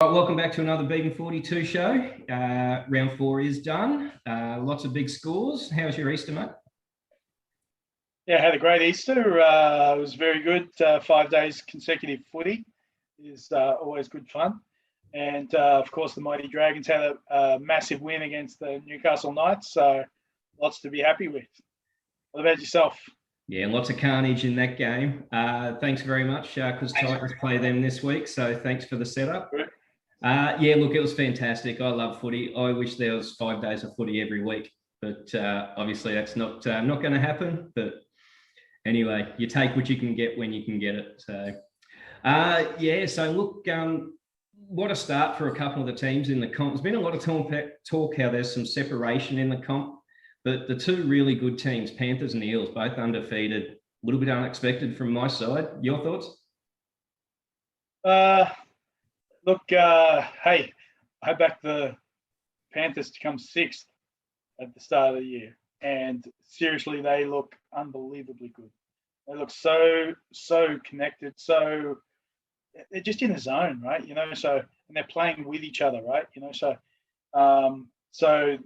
Right, welcome back to another Beaten 42 show. Round 4 is done. Lots of big scores. How was your Easter, mate? Yeah, had a great Easter. It was very good. 5 days consecutive footy is always good fun. And, of course, the Mighty Dragons had a massive win against the Newcastle Knights, so lots to be happy with. What about yourself? Yeah, lots of carnage in that game. Thanks very much, because Titans play them this week, so thanks for the setup. Yeah, look, it was fantastic. I love footy. I wish there was 5 days of footy every week, but obviously that's not going to happen. But anyway, you take what you can get when you can get it. So, yeah, so look, what a start for a couple of the teams in the comp. There's been a lot of talk how there's some separation in the comp, but the two really good teams, Panthers and Eels, both undefeated, a little bit unexpected from my side. Your thoughts? Look, hey, I backed the Panthers to come sixth at the start of the year, and seriously, they look unbelievably good. They look so connected, so they're just in the zone, right? So and they're playing with each other, right? So they're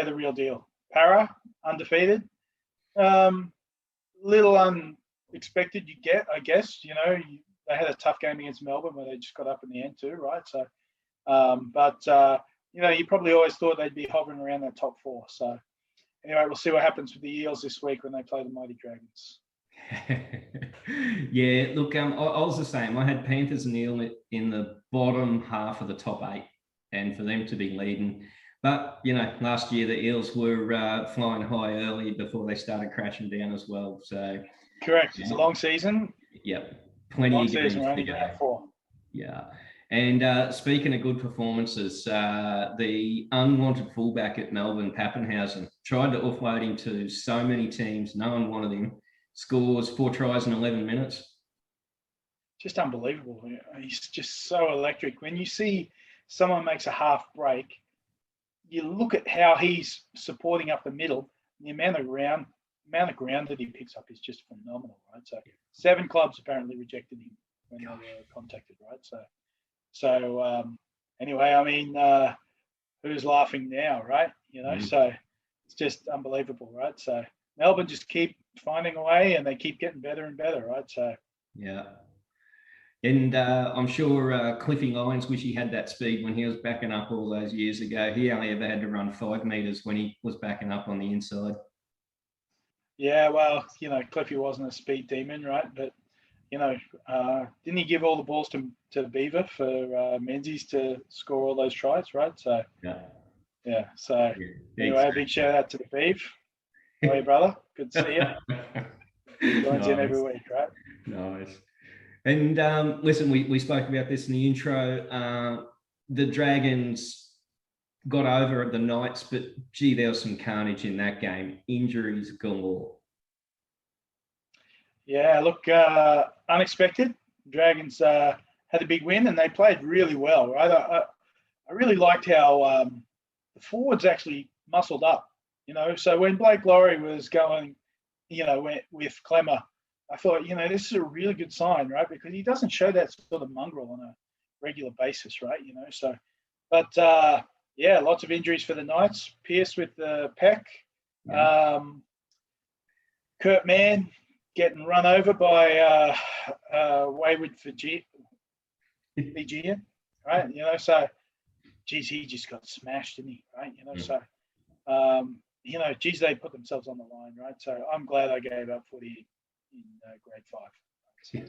the real deal. Para undefeated, little unexpected. You get, I guess, they had a tough game against Melbourne where they just got up in the end too, right? So, you probably always thought they'd be hovering around that top four. So, anyway, we'll see what happens with the Eels this week when they play the Mighty Dragons. Yeah, look, I was the same. I had Panthers and Eels in the bottom half of the top 8, and for them to be leading. But, last year the Eels were flying high early before they started crashing down as well. So, correct. It's a long season. Yep. Plenty of games to go. Yeah. And speaking of good performances, the unwanted fullback at Melbourne, Pappenhausen, tried to offload him to so many teams. No one wanted him. Scores 4 tries in 11 minutes. Just unbelievable. He's just so electric. When you see someone makes a half break, you look at how he's supporting up the middle. The amount of ground that he picks up is just phenomenal, right? So 7 clubs apparently rejected him when they were contacted, right? So anyway, I mean, who's laughing now, right? So it's just unbelievable, right? So Melbourne just keep finding a way, and they keep getting better and better, right? So yeah. And I'm sure Cliffy Lyons wish he had that speed when he was backing up all those years ago. He only ever had to run 5 meters when he was backing up on the inside. Yeah, well, Cliffy wasn't a speed demon, right? But, didn't he give all the balls to Beaver for Menzies to score all those tries, right? So, yeah. So, anyway, a big shout out to the Beav. How are you, brother? Good to see you. Joins in every week, right? Nice. And listen, we spoke about this in the intro. The Dragons got over at the Knights, but gee, there was some carnage in that game. Injuries galore. Yeah, look, unexpected. Dragons had a big win, and they played really well, right? I really liked how the forwards actually muscled up, So when Blake Lawrie was going, with Clemmer, I thought, this is a really good sign, right? Because he doesn't show that sort of mongrel on a regular basis, right? So, but yeah, lots of injuries for the Knights. Pearce with the pec. Yeah. Kurt Mann getting run over by wayward Fijian, right? So, geez, he just got smashed, didn't he? Right? So, geez, they put themselves on the line, right? So I'm glad I gave up footy in grade 5. So.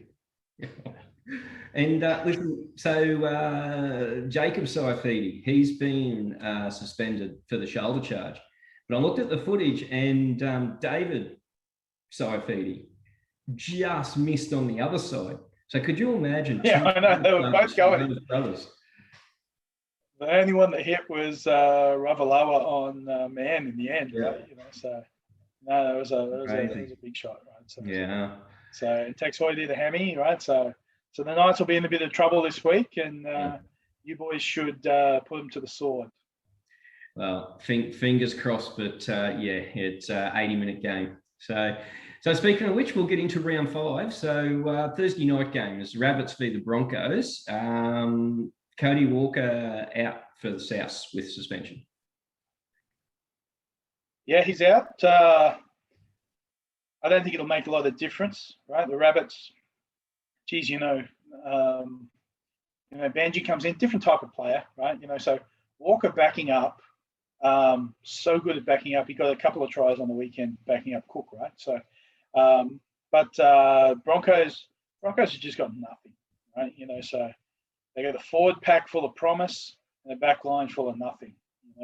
And listen, so Jacob Saifidi, he's been suspended for the shoulder charge. But I looked at the footage, and David Saifidi just missed on the other side. So could you imagine? Yeah, I know. They were both going. Brothers. The only one that hit was Ravalawa on Mann in the end, right? So no, that was a big shot, right? So, yeah. So it takes Hoyty the hammy, right? So the Knights will be in a bit of trouble this week, and you boys should put them to the sword. Well, fingers crossed, but yeah, it's an 80-minute game. So speaking of which, we'll get into round 5. So Thursday night games, Rabbits v the Broncos. Cody Walker out for the Souths with suspension. Yeah, he's out. I don't think it'll make a lot of difference, right? The Rabbits, geez, Benji comes in, different type of player, right? So Walker backing up, so good at backing up. He got a couple of tries on the weekend backing up Cook, right? So, but Broncos have just got nothing, right? So they got a forward pack full of promise and a back line full of nothing.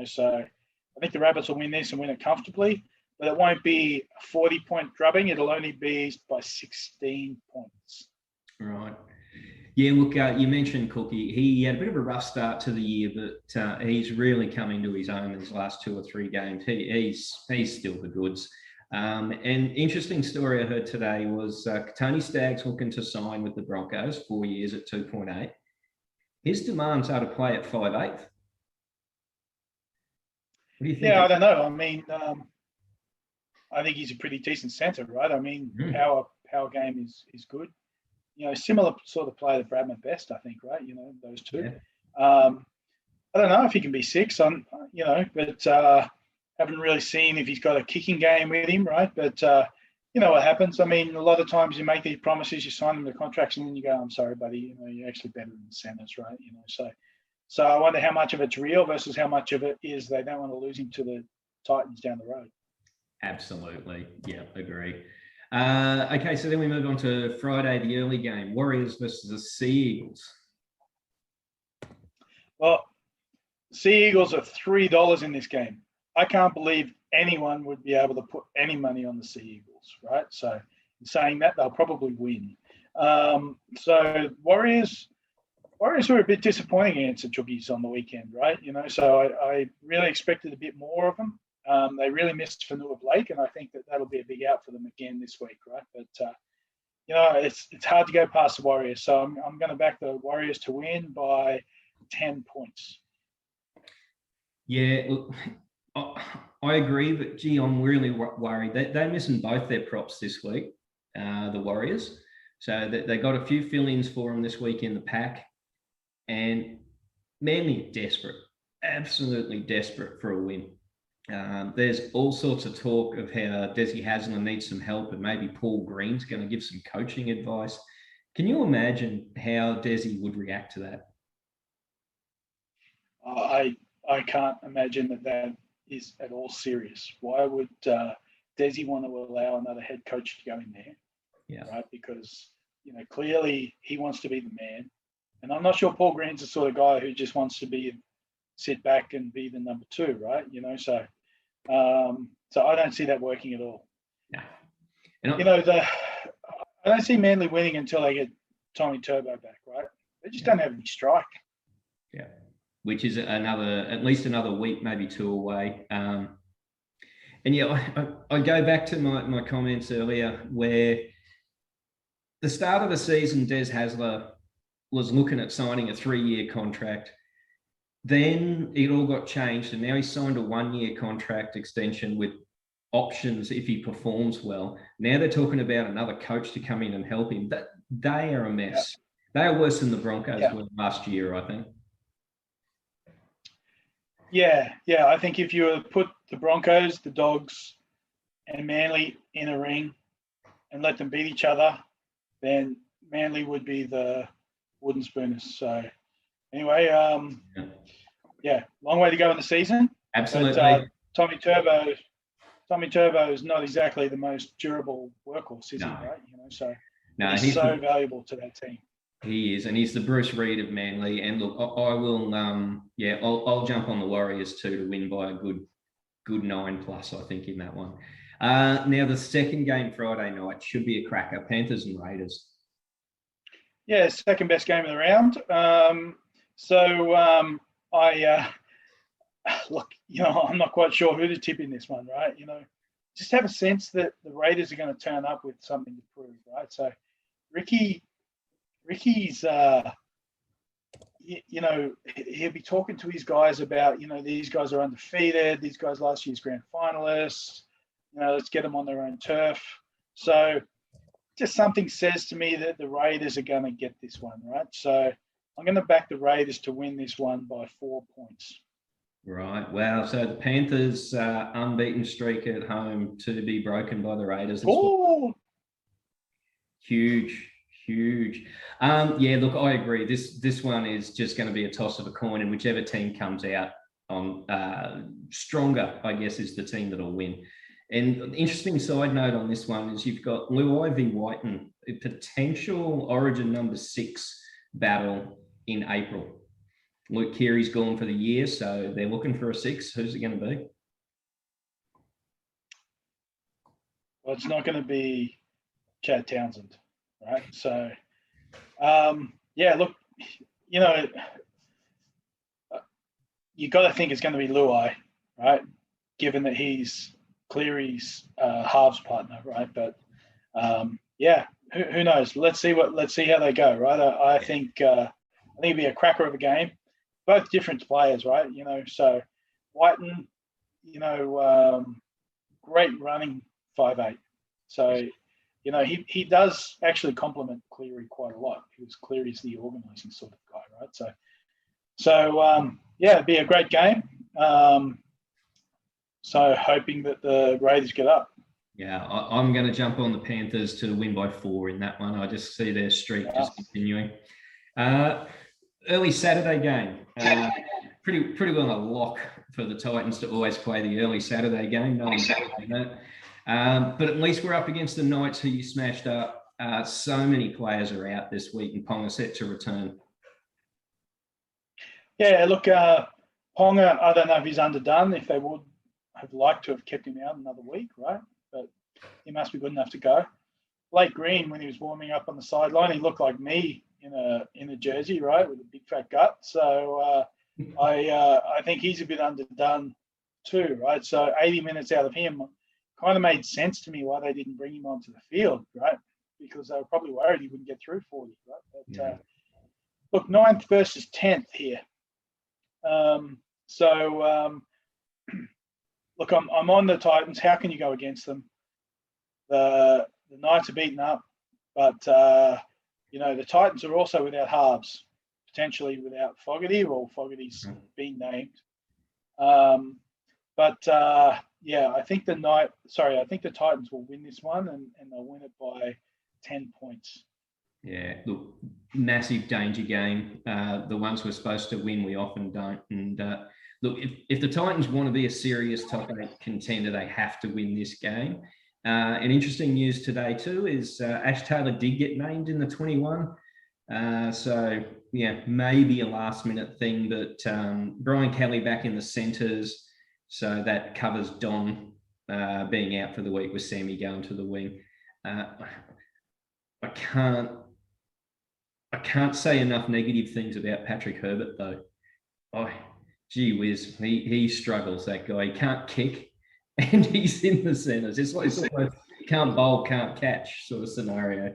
So I think the Rabbits will win this and win it comfortably, but it won't be a 40-point drubbing. It'll only be by 16 points. Right. Yeah, look, you mentioned Cookie. He had a bit of a rough start to the year, but he's really come into his own in his last 2 or 3 games. He's still the goods. An interesting story I heard today was Tony Stagg's looking to sign with the Broncos 4 years at 2.8. His demands are to play at 5'8". What do you think? Yeah, I don't know. I mean, I think he's a pretty decent centre, right? I mean, power game is good. Similar sort of player to Bradman Best, I think, right? Those two. Yeah. I don't know if he can be 6, but haven't really seen if he's got a kicking game with him, right? But what happens. I mean, a lot of times you make these promises, you sign them to contracts, and then you go, "I'm sorry, buddy. You're actually better than the centers, right?" So I wonder how much of it's real versus how much of it is they don't want to lose him to the Titans down the road. Absolutely. Yeah, agree. Okay, so then we move on to Friday, the early game, Warriors versus the Sea Eagles. Well, Sea Eagles are $3 in this game. I can't believe anyone would be able to put any money on the Sea Eagles, right? So in saying that, they'll probably win. So Warriors were a bit disappointing against the Juggies on the weekend, right? So I really expected a bit more of them. They really missed Fanua Blake, and I think that'll be a big out for them again this week, right? But it's hard to go past the Warriors, so I'm going to back the Warriors to win by 10 points. Yeah, look, I agree, but gee, I'm really worried. They're missing both their props this week, the Warriors. So they got a few fill-ins for them this week in the pack, and Manly desperate, absolutely desperate for a win. There's all sorts of talk of how Desi Haslam needs some help, and maybe Paul Green's going to give some coaching advice. Can you imagine how Desi would react to that? I can't imagine that is at all serious. Why would Desi want to allow another head coach to go in there? Yeah. Right, because clearly he wants to be the man, and I'm not sure Paul Green's the sort of guy who just wants to sit back and be the number 2, right? So I don't see that working at all. No. I don't see Manly winning until they get Tommy Turbo back, right? They just don't have any strike. Yeah, which is at least another week, maybe 2 away. And I go back to my comments earlier where the start of the season, Des Hasler was looking at signing a 3-year contract. Then it all got changed, and now he's signed a 1-year contract extension with options if he performs well. Now they're talking about another coach to come in and help him. They are a mess. Yeah. They are worse than the Broncos were last year, I think. Yeah. I think if you put the Broncos, the Dogs, and Manly in a ring and let them beat each other, then Manly would be the wooden spooners. So anyway, long way to go in the season. Absolutely. But, Tommy Turbo is not exactly the most durable workhorse, is he? Right? He's so valuable to that team. He is, and he's the Bruce Reid of Manly. And look, I will, I'll jump on the Warriors too to win by a good 9+, I think, in that one. Now the second game Friday night should be a cracker. Panthers and Raiders. Yeah, second best game of the round. Look, I'm not quite sure who to tip in this one, right? Just have a sense that the Raiders are going to turn up with something to prove, right? So Ricky's, he'll be talking to his guys about, these guys are undefeated. These guys last year's grand finalists. Let's get them on their own turf. So just something says to me that the Raiders are going to get this one, right? So I'm going to back the Raiders to win this one by 4 points. Right. Wow. So the Panthers' unbeaten streak at home to be broken by the Raiders. Oh, huge. Yeah, look, I agree. This one is just going to be a toss of a coin, and whichever team comes out on stronger, I guess, is the team that'll win. And an interesting side note on this one is you've got Luai v Whiten, a potential Origin number 6 battle in April. Luke Keary's gone for the year, so they're looking for a 6. Who's it going to be? Well, it's not going to be Chad Townsend, right? So, yeah, look, you know, you got to think it's going to be Luai, right? Given that he's Cleary's halves partner, right? But yeah, who knows? Let's see how they go, right? I think it'll be a cracker of a game. Both different players, right? You know, so Whiten, you know, great running 5'8". So, you know, he does actually complement Cleary quite a lot because Cleary's the organising sort of guy, right? So yeah, it'd be a great game. So hoping that the Raiders get up. Yeah, I'm going to jump on the Panthers to win by 4 in that one. I just see their streak just continuing. Early Saturday game. Pretty well a lock for the Titans to always play the early Saturday game. No one's doing that. But at least we're up against the Knights, who you smashed up. So many players are out this week, and Ponga set to return. Yeah, look, Ponga, I don't know if he's underdone, if they would have liked to have kept him out another week, right? But he must be good enough to go. Blake Green, when he was warming up on the sideline, he looked like me in a jersey, right, with a big fat gut. So I think he's a bit underdone too, right? So 80 minutes out of him kind of made sense to me why they didn't bring him onto the field, right? Because they were probably worried he wouldn't get through 40, right? But look, 9th versus 10th here. Look, I'm on the Titans. How can you go against them? The Knights are beaten up, but you know, the Titans are also without halves, potentially without Fogarty, or Fogarty's been named. Yeah, I think the Titans will win this one, and they'll win it by 10 points. Yeah, look, massive danger game. The ones we're supposed to win, we often don't. And look, if the Titans want to be a serious top 8 contender, they have to win this game. And interesting news today too is Ash Taylor did get named in the 21. So yeah, maybe a last minute thing, but Brian Kelly back in the centres, so that covers Don being out for the week with Sammy going to the wing. I can't say enough negative things about Patrick Herbert though. Oh, gee whiz, he struggles, that guy. He can't kick, and he's in the centres. It's like can't bowl, can't catch sort of scenario.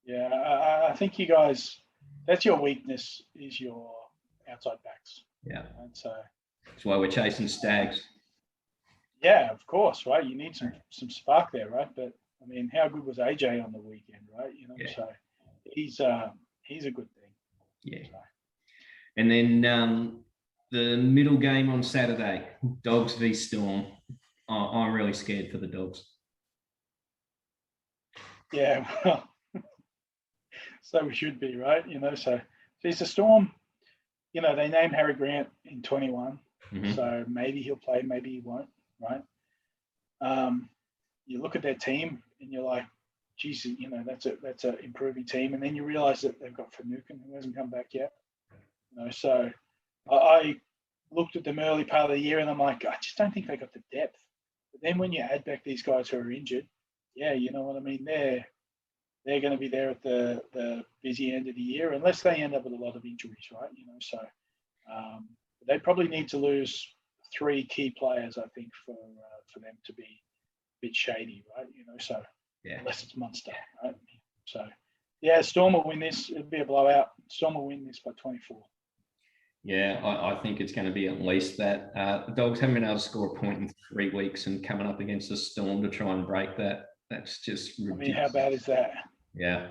Yeah, I think you guys, that's your weakness, is your outside backs. Yeah. And so that's why we're chasing Stags. Yeah, of course, right? You need some spark there, right? But I mean, how good was AJ on the weekend, right? You know, so he's a good thing. Yeah. So. And then the middle game on Saturday, Dogs v Storm. I'm really scared for the Dogs. Yeah, well, so we should be, right? You know, so it's a Storm. You know, they named Harry Grant in 21, so maybe he'll play, maybe he won't, right? You look at their team and you're like, geez, you know, that's a improving team, and then you realise that they've got Finucane, who hasn't come back yet. You know, so I looked at them early part of the year and I'm like, I just don't think they got the depth. But then when you add back these guys who are injured, yeah, you know what I mean? They're going to be there at the busy end of the year, unless they end up with a lot of injuries, right? You know, so they probably need to lose 3 key players, I think, for them to be a bit shady, right? You know, so unless it's Munster, right? So yeah, Storm will win this. It'll be a blowout. Storm will win this by 24. Yeah, I think it's going to be at least that. The Dogs haven't been able to score a point in 3 weeks, and coming up against the Storm to try and break that, that's just ridiculous. I mean, how bad is that? Yeah.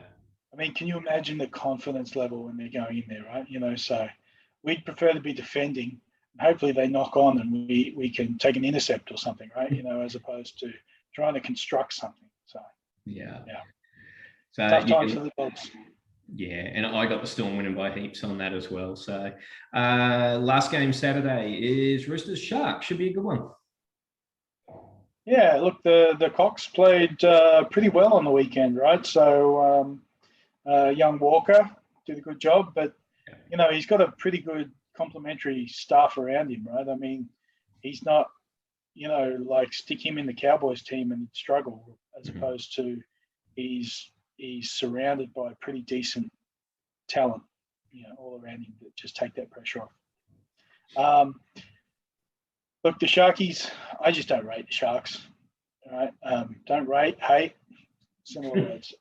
I mean, can you imagine the confidence level when they're going in there, right? You know, so we'd prefer to be defending. Hopefully they knock on and we can take an intercept or something, right? You know, as opposed to trying to construct something. So yeah. So tough times for the Dogs. Yeah, and I got the Storm winning by heaps on that as well. So last game Saturday is Roosters Sharks. Should be a good one. Yeah, look, the Cox played pretty well on the weekend, right? So young Walker did a good job, but you know he's got a pretty good complementary staff around him, right? I mean, he's not, you know, like stick him in the Cowboys team and he'd struggle, as opposed to he's surrounded by pretty decent talent, you know, all around him that just take that pressure off. Look, the Sharkies, I just don't rate the Sharks. All right, don't rate, hate, similar words.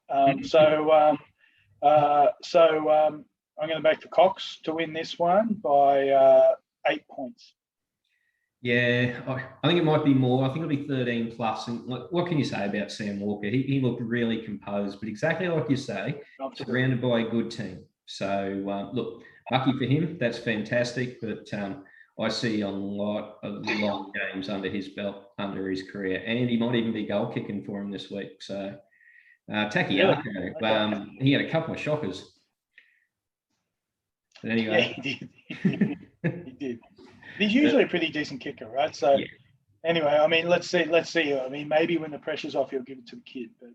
So I'm going to back the Cox to win this one by 8 points. Yeah, I think it might be more. I think it'll be 13 plus. And what can you say about Sam Walker? He looked really composed, but exactly like you say, surrounded by a good team. So look, lucky for him. That's fantastic. But I see a lot of games under his belt, under his career, and he might even be goal kicking for him this week. So Takiako, he had a couple of shockers. But anyway, yeah, he did. He's usually a pretty decent kicker, right? So anyway, I mean, let's see. I mean, maybe when the pressure's off, he'll give it to the kid, but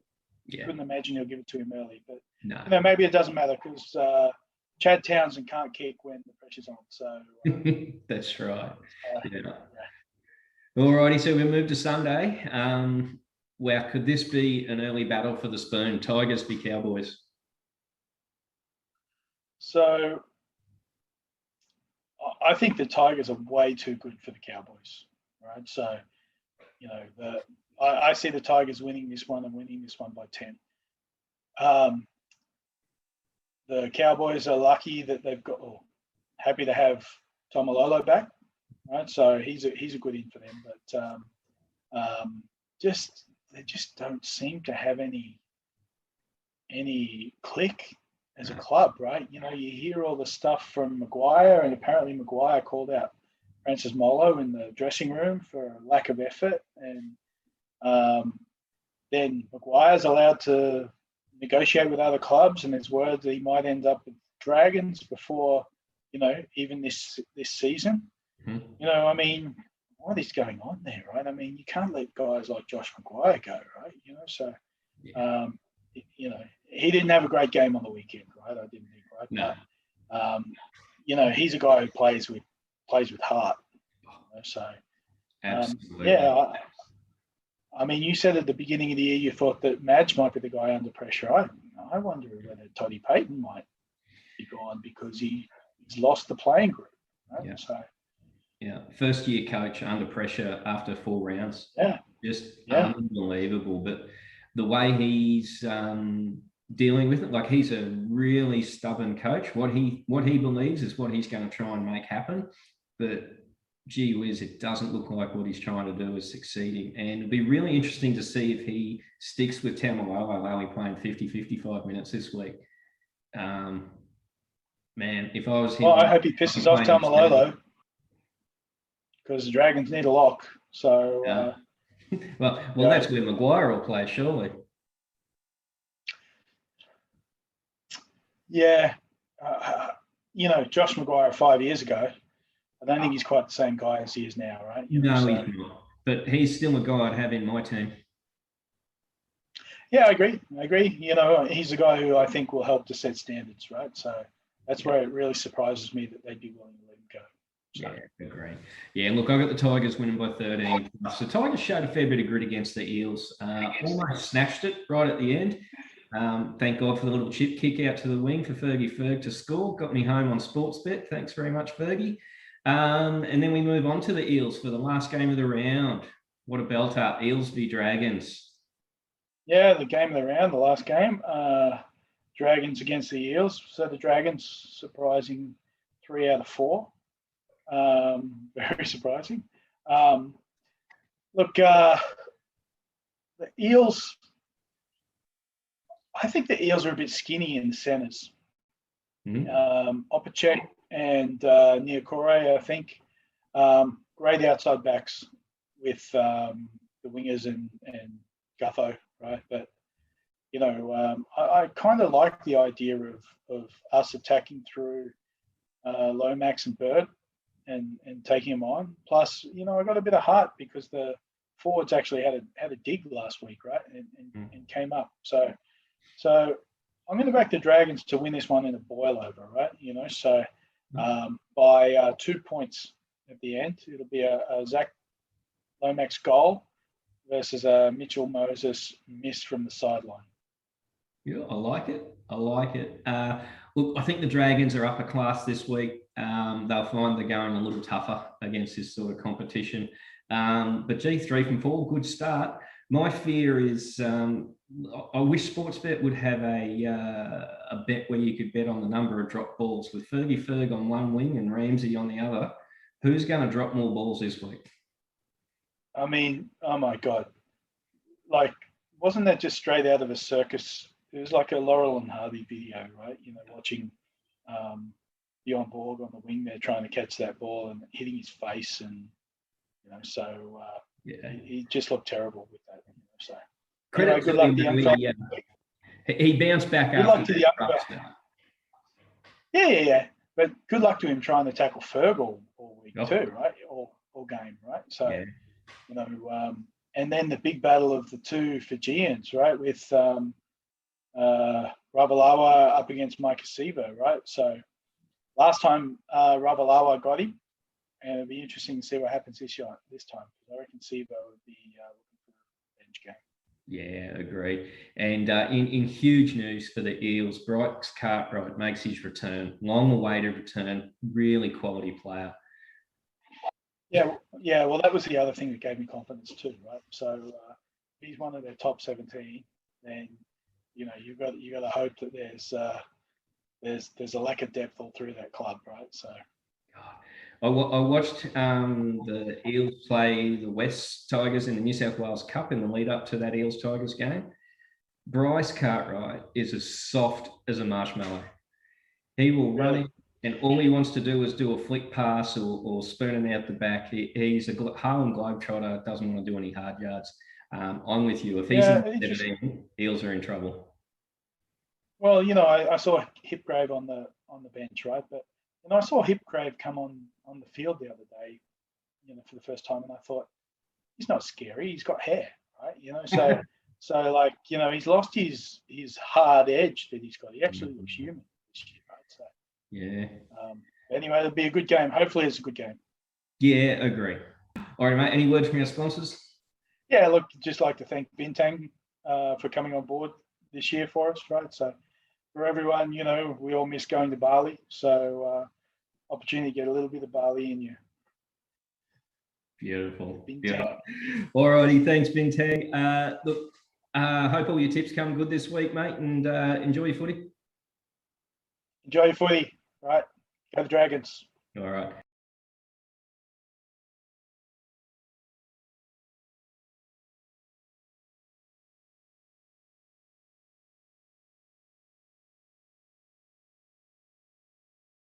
I couldn't imagine he'll give it to him early. But you know, maybe it doesn't matter because Chad Townsend can't kick when the pressure's on. So that's right. All righty, so we move to Sunday. Wow, could this be an early battle for the spoon? Tigers v Cowboys. So I think the Tigers are way too good for the Cowboys, right? So, you know, I see the Tigers winning this one and winning this one by 10. The Cowboys are lucky that they've got, happy to have Tomalolo back, right? So he's a good in for them, but they just don't seem to have any click as a club, right? You know, you hear all the stuff from Maguire, and apparently Maguire called out Francis Molo in the dressing room for lack of effort, and then Maguire's allowed to negotiate with other clubs, and there's word that he might end up with Dragons before, you know, even this season. You know, I mean, what is going on there, right? I mean, you can't let guys like Josh Maguire go, right? You know, so you know, he didn't have a great game on the weekend, right? I didn't think, right? No. But, you know, he's a guy who plays with heart. You know, so, absolutely. I mean, you said at the beginning of the year you thought that Madge might be the guy under pressure. I wonder whether Toddy Payton might be gone because he's lost the playing group. Right? First year coach under pressure after 4 rounds. Just unbelievable. But the way he's dealing with it, like he's a really stubborn coach. What he believes is what he's going to try and make happen. But gee whiz, it doesn't look like what he's trying to do is succeeding. And it'll be really interesting to see if he sticks with Tamalolo, only playing 55 minutes this week. Man, if I was him... Well, I hope he pisses off Tamalolo because the Dragons need a lock. So... Well, that's where Maguire will play, surely. Yeah. You know, Josh Maguire 5 years ago, I don't think he's quite the same guy as he is now, right? He's not. But he's still a guy I'd have in my team. Yeah, I agree. You know, he's a guy who I think will help to set standards, right? So that's where it really surprises me that they'd be willing to let him go. So. Yeah, agree. Yeah, look, I got the Tigers winning by 13. So Tigers showed a fair bit of grit against the Eels. Almost snatched it right at the end. Thank God for the little chip kick out to the wing for Fergie Ferg to score. Got me home on Sportsbet. Thanks very much, Fergie. And then we move on to the Eels for the last game of the round. What a belter. Eels v Dragons. Yeah, the game of the round, the last game. Dragons against the Eels. So the Dragons, surprising 3 out of 4. Very surprising. Look, the Eels, I think the Eels are a bit skinny in the centres. Mm-hmm. Opacek and Niokore, I think. Great outside backs with the wingers and Gutho, right? But, you know, I kind of like the idea of us attacking through Lomax and Bird and taking them on. Plus, you know, I got a bit of heart because the forwards actually had a dig last week, right? And came up. So I'm going to back the Dragons to win this one in a boil over, right? You know, so by 2 points at the end, it'll be a Zach Lomax goal versus a Mitchell Moses miss from the sideline. Yeah, I like it. I like it. Look, I think the Dragons are upper class this week. They'll find they're going a little tougher against this sort of competition. But gee, 3 from 4, good start. My fear is I wish Sportsbet would have a bet where you could bet on the number of drop balls with Fergie Ferg on one wing and Ramsey on the other. Who's going to drop more balls this week? I mean, oh my God. Like, wasn't that just straight out of a circus? It was like a Laurel and Hardy video, right? You know, watching Bjorn Borg on the wing there trying to catch that ball and hitting his face. And, you know, so he just looked terrible with that. You know, so Credit good luck to the young fella. He bounced back good after luck to the young fella. Yeah. But good luck to him trying to tackle Ferg all week too, right? All game, right? So, you know, and then the big battle of the two Fijians, right? With Ravalawa up against Mike Sivo, right? So last time Ravalawa got him, and it'll be interesting to see what happens this time. I reckon Sivo would be looking for a revenge game. Yeah, agreed. And in huge news for the Eels, Bryce Cartwright makes his return. Long-awaited return, really quality player. Yeah. Well, that was the other thing that gave me confidence too, right? So he's one of their top 17. Then, you know, you got to hope that there's a lack of depth all through that club, right? So. I watched the Eels play the West Tigers in the New South Wales Cup in the lead up to that Eels Tigers game. Bryce Cartwright is as soft as a marshmallow. He will run in, and all he wants to do is do a flick pass or spoon it out the back. He's a Harlem Globetrotter, doesn't want to do any hard yards. I'm with you. If he's in 17, Eels are in trouble. Well, you know, I saw Hipgrave on the bench, right? But and I saw Hipgrave come on the field the other day, you know, for the first time, and I thought, he's not scary. He's got hair, right? You know, so like, you know, he's lost his hard edge that he's got. He actually looks human this year, right? So yeah. Anyway, it'll be a good game. Hopefully, it's a good game. Yeah, agree. All right, mate. Any words from your sponsors? Yeah, look, just like to thank Bintang for coming on board this year for us, right? So for everyone, you know, we all miss going to Bali, so opportunity to get a little bit of Bali in you. Beautiful. Yeah. All righty, thanks, Bintang. Look, hope all your tips come good this week, mate, and enjoy your footy. Enjoy your footy, right? Go the Dragons. All right.